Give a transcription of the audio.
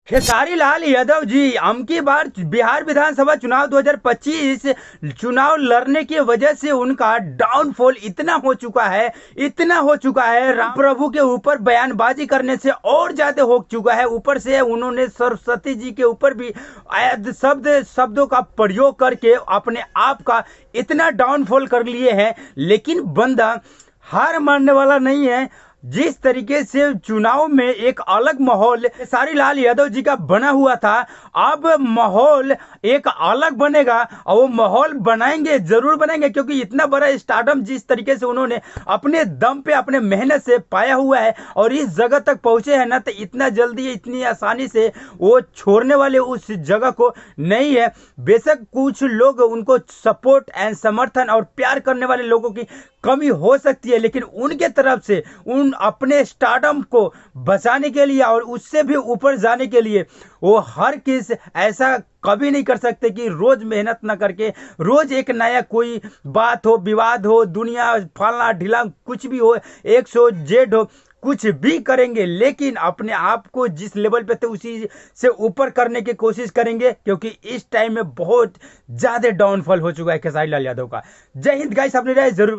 खेसारी लाल यादव जी अबकी बार बिहार विधानसभा चुनाव 2025 चुनाव लड़ने की वजह से उनका डाउनफॉल इतना हो चुका है राम प्रभु के ऊपर बयानबाजी करने से और ज्यादा हो चुका है। ऊपर से उन्होंने सरस्वती जी के ऊपर भी शब्दों का प्रयोग करके अपने आप का इतना डाउनफॉल कर लिए हैं। लेकिन बंदा हार मानने वाला नहीं है। जिस तरीके से चुनाव में एक अलग माहौल खेसारी लाल यादव जी का बना हुआ था, अब माहौल एक अलग बनेगा और वो माहौल जरूर बनाएंगे, क्योंकि इतना बड़ा स्टारडम जिस तरीके से उन्होंने अपने दम पे अपने मेहनत से पाया हुआ है और इस जगह तक पहुंचे हैं ना, तो इतना जल्दी इतनी आसानी से वो छोड़ने वाले उस जगह को नहीं है। बेशक कुछ लोग उनको सपोर्ट एंड समर्थन और प्यार करने वाले लोगों की कमी हो सकती है, लेकिन उनके तरफ से उन अपने स्टारडम को बचाने के लिए और उससे भी ऊपर जाने के लिए वो हर किस ऐसा कभी नहीं कर सकते कि रोज मेहनत ना करके रोज एक नया कोई बात हो, विवाद हो, दुनिया फलना ढिला कुछ भी हो, 100 हो, कुछ भी करेंगे, लेकिन अपने आप को जिस लेवल पे थे उसी से ऊपर करने की कोशिश करेंगे, क्योंकि इस टाइम में बहुत ज्यादा डाउनफॉल हो चुका है खेसारी लाल यादव का। जय हिंद गाइस, अपनी राय जरूर